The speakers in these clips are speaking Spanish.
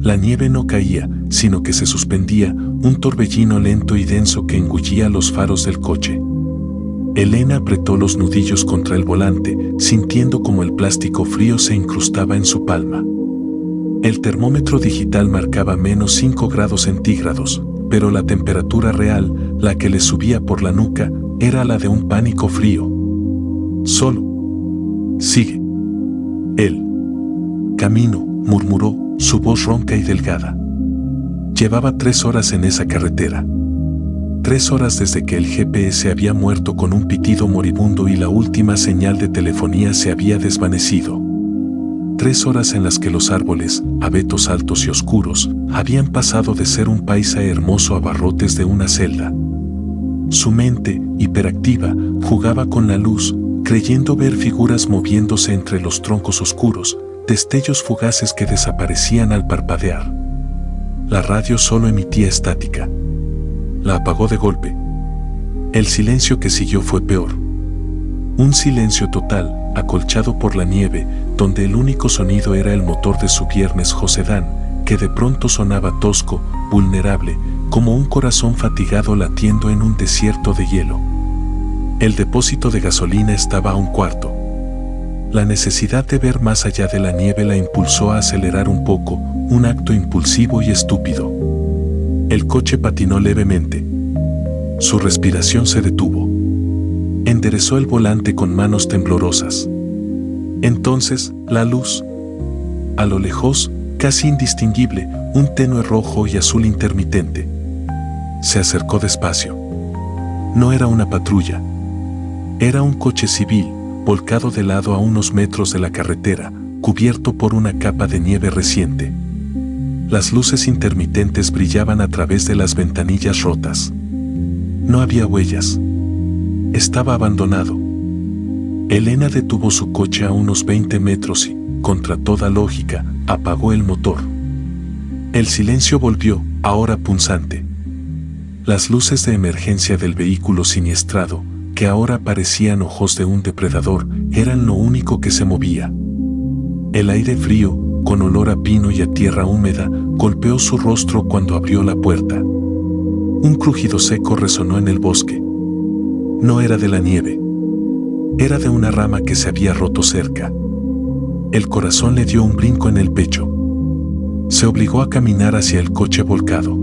La nieve no caía, sino que se suspendía, un torbellino lento y denso que engullía los faros del coche. Elena apretó los nudillos contra el volante, sintiendo como el plástico frío se incrustaba en su palma. El termómetro digital marcaba -5 grados centígrados, pero la temperatura real, la que le subía por la nuca, era la de un pánico frío. Solo. Sigue. El camino, murmuró, su voz ronca y delgada. Llevaba 3 horas en esa carretera. 3 horas desde que el GPS había muerto con un pitido moribundo y la última señal de telefonía se había desvanecido. 3 horas en las que los árboles, abetos altos y oscuros, habían pasado de ser un paisaje hermoso a barrotes de una celda. Su mente, hiperactiva, jugaba con la luz, creyendo ver figuras moviéndose entre los troncos oscuros, destellos fugaces que desaparecían al parpadear. La radio solo emitía estática. La apagó de golpe. El silencio que siguió fue peor. Un silencio total, acolchado por la nieve, donde el único sonido era el motor de su Viernes Josedán, que de pronto sonaba tosco, vulnerable, como un corazón fatigado latiendo en un desierto de hielo. El depósito de gasolina estaba a un cuarto. La necesidad de ver más allá de la nieve la impulsó a acelerar un poco, un acto impulsivo y estúpido. El coche patinó levemente. Su respiración se detuvo. Enderezó el volante con manos temblorosas. Entonces, la luz. A lo lejos, casi indistinguible, un tenue rojo y azul intermitente. Se acercó despacio. No era una patrulla. Era un coche civil, volcado de lado a unos metros de la carretera, cubierto por una capa de nieve reciente. Las luces intermitentes brillaban a través de las ventanillas rotas. No había huellas. Estaba abandonado. Elena detuvo su coche a unos 20 metros y, contra toda lógica, apagó el motor. El silencio volvió, ahora punzante. Las luces de emergencia del vehículo siniestrado, que ahora parecían ojos de un depredador, eran lo único que se movía. El aire frío, con olor a pino y a tierra húmeda, golpeó su rostro cuando abrió la puerta. Un crujido seco resonó en el bosque. No era de la nieve. Era de una rama que se había roto cerca. El corazón le dio un brinco en el pecho. Se obligó a caminar hacia el coche volcado.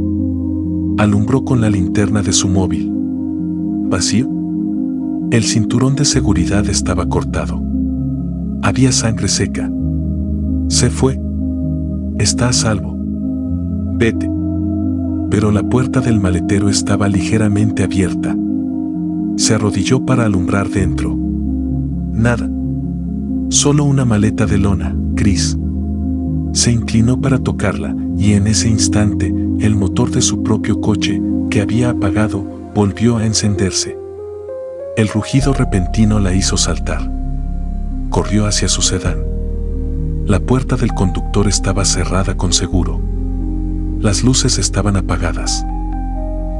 Alumbró con la linterna de su móvil. ¿Vacío? El cinturón de seguridad estaba cortado. Había sangre seca. Se fue. Está a salvo. Vete. Pero la puerta del maletero estaba ligeramente abierta. Se arrodilló para alumbrar dentro. Nada. Solo una maleta de lona, gris. Se inclinó para tocarla, y en ese instante, el motor de su propio coche, que había apagado, volvió a encenderse. El rugido repentino la hizo saltar. Corrió hacia su sedán. La puerta del conductor estaba cerrada con seguro. Las luces estaban apagadas.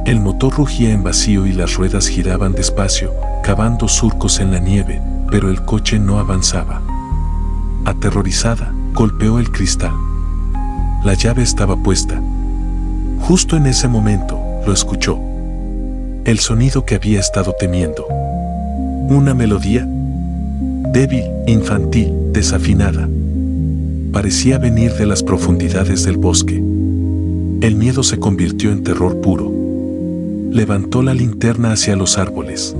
El motor rugía en vacío y las ruedas giraban despacio, cavando surcos en la nieve, pero el coche no avanzaba. Aterrorizada, golpeó el cristal. La llave estaba puesta. Justo en ese momento, lo escuchó. El sonido que había estado temiendo. Una melodía débil, infantil, desafinada. Parecía venir de las profundidades del bosque. El miedo se convirtió en terror puro. Levantó la linterna hacia los árboles.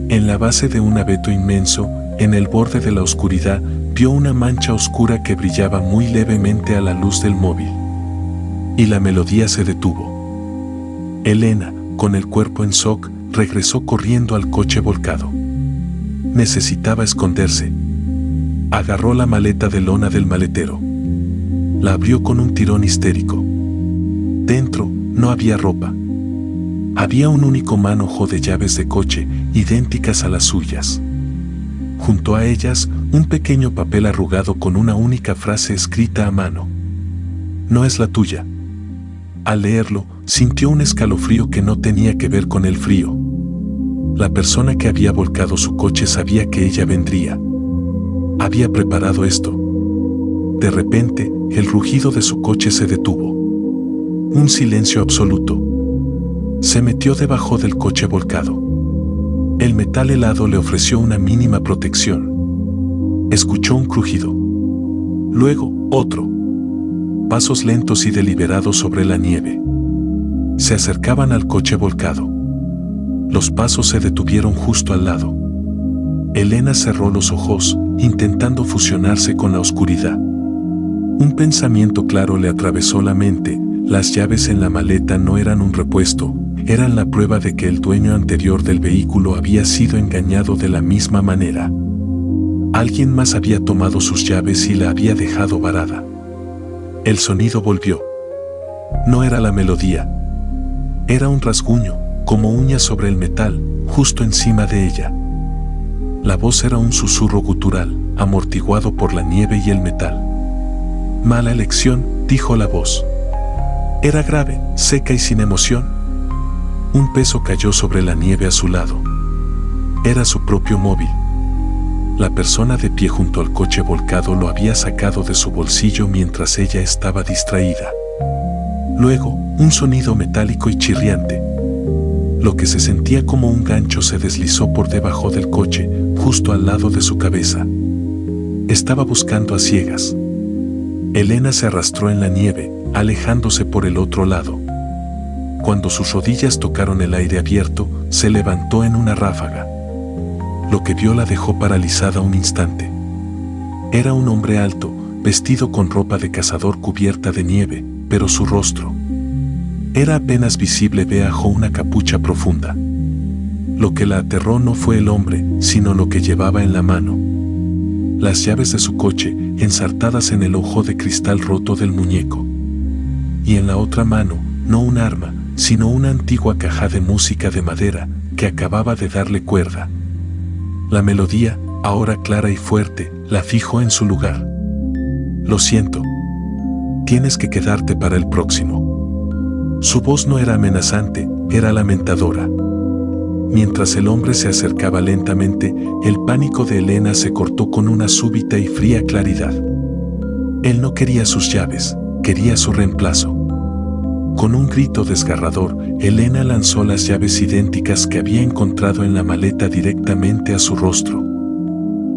En la base de un abeto inmenso, en el borde de la oscuridad, vio una mancha oscura que brillaba muy levemente a la luz del móvil. Y la melodía se detuvo. Elena, con el cuerpo en shock, regresó corriendo al coche volcado. Necesitaba esconderse. Agarró la maleta de lona del maletero. La abrió con un tirón histérico. Dentro no había ropa. Había un único manojo de llaves de coche, idénticas a las suyas. Junto a ellas, un pequeño papel arrugado con una única frase escrita a mano. No es la tuya. Al leerlo, sintió un escalofrío que no tenía que ver con el frío. La persona que había volcado su coche sabía que ella vendría. Había preparado esto. De repente, el rugido de su coche se detuvo. Un silencio absoluto. Se metió debajo del coche volcado. El metal helado le ofreció una mínima protección. Escuchó un crujido. Luego, otro. Pasos lentos y deliberados sobre la nieve. Se acercaban al coche volcado. Los pasos se detuvieron justo al lado. Elena cerró los ojos, intentando fusionarse con la oscuridad. Un pensamiento claro le atravesó la mente. Las llaves en la maleta no eran un repuesto, eran la prueba de que el dueño anterior del vehículo había sido engañado de la misma manera. Alguien más había tomado sus llaves y la había dejado varada. El sonido volvió. No era la melodía. Era un rasguño, como uñas sobre el metal, justo encima de ella. La voz era un susurro gutural, amortiguado por la nieve y el metal. Mala elección, dijo la voz. Era grave, seca y sin emoción. Un peso cayó sobre la nieve a su lado. Era su propio móvil. La persona de pie junto al coche volcado lo había sacado de su bolsillo mientras ella estaba distraída. Luego, un sonido metálico y chirriante. Lo que se sentía como un gancho se deslizó por debajo del coche, justo al lado de su cabeza. Estaba buscando a ciegas. Elena se arrastró en la nieve, alejándose por el otro lado. Cuando sus rodillas tocaron el aire abierto, se levantó en una ráfaga. Lo que vio la dejó paralizada un instante. Era un hombre alto, vestido con ropa de cazador cubierta de nieve, pero su rostro era apenas visible bajo una capucha profunda. Lo que la aterró no fue el hombre, sino lo que llevaba en la mano. Las llaves de su coche, ensartadas en el ojo de cristal roto del muñeco. Y en la otra mano, no un arma, sino una antigua caja de música de madera, que acababa de darle cuerda. La melodía, ahora clara y fuerte, la fijó en su lugar. Lo siento. Tienes que quedarte para el próximo. Su voz no era amenazante, era lamentadora. Mientras el hombre se acercaba lentamente, el pánico de Elena se cortó con una súbita y fría claridad. Él no quería sus llaves, quería su reemplazo. Con un grito desgarrador, Elena lanzó las llaves idénticas que había encontrado en la maleta directamente a su rostro.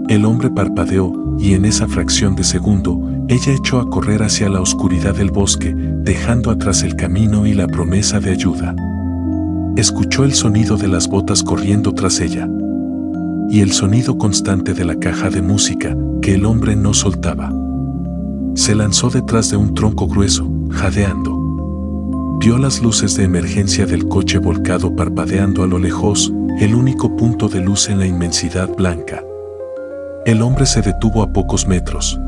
El hombre parpadeó, y en esa fracción de segundo, ella echó a correr hacia la oscuridad del bosque, dejando atrás el camino y la promesa de ayuda. Escuchó el sonido de las botas corriendo tras ella. Y el sonido constante de la caja de música, que el hombre no soltaba. Se lanzó detrás de un tronco grueso, jadeando. Vio las luces de emergencia del coche volcado parpadeando a lo lejos, el único punto de luz en la inmensidad blanca. El hombre se detuvo a pocos metros.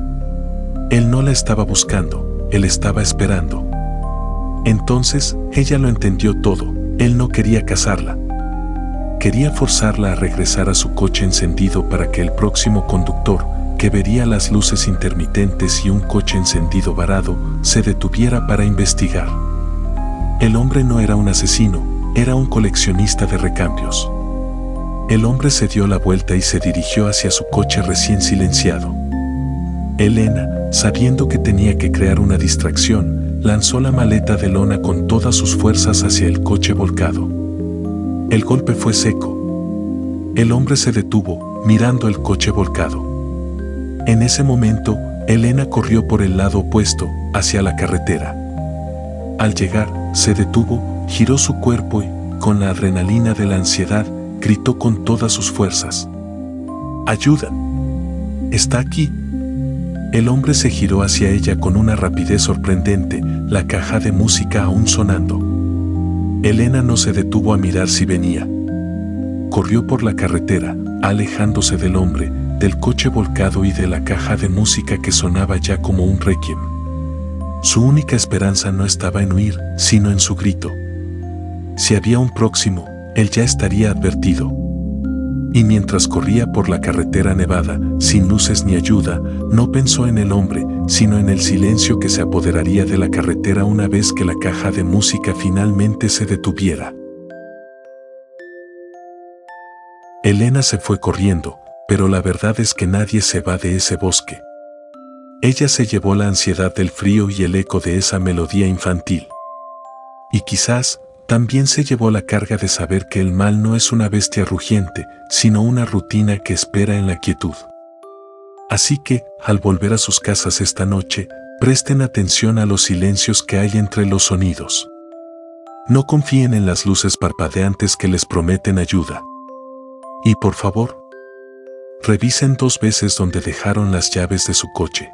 Él no la estaba buscando, él estaba esperando. Entonces, ella lo entendió todo, él no quería casarla. Quería forzarla a regresar a su coche encendido para que el próximo conductor, que vería las luces intermitentes y un coche encendido varado, se detuviera para investigar. El hombre no era un asesino, era un coleccionista de recambios. El hombre se dio la vuelta y se dirigió hacia su coche recién silenciado. Elena, sabiendo que tenía que crear una distracción, lanzó la maleta de lona con todas sus fuerzas hacia el coche volcado. El golpe fue seco. El hombre se detuvo, mirando el coche volcado. En ese momento, Elena corrió por el lado opuesto, hacia la carretera. Al llegar, se detuvo, giró su cuerpo y, con la adrenalina de la ansiedad, gritó con todas sus fuerzas. ¡Ayuda! ¡Está aquí! El hombre se giró hacia ella con una rapidez sorprendente, la caja de música aún sonando. Elena no se detuvo a mirar si venía. Corrió por la carretera, alejándose del hombre, del coche volcado y de la caja de música que sonaba ya como un requiem. Su única esperanza no estaba en huir, sino en su grito. Si había un próximo, él ya estaría advertido. Y mientras corría por la carretera nevada, sin luces ni ayuda, no pensó en el hombre, sino en el silencio que se apoderaría de la carretera una vez que la caja de música finalmente se detuviera. Elena se fue corriendo, pero la verdad es que nadie se va de ese bosque. Ella se llevó la ansiedad del frío y el eco de esa melodía infantil. Y quizás, también se llevó la carga de saber que el mal no es una bestia rugiente, sino una rutina que espera en la quietud. Así que, al volver a sus casas esta noche, presten atención a los silencios que hay entre los sonidos. No confíen en las luces parpadeantes que les prometen ayuda. Y por favor, revisen 2 veces donde dejaron las llaves de su coche.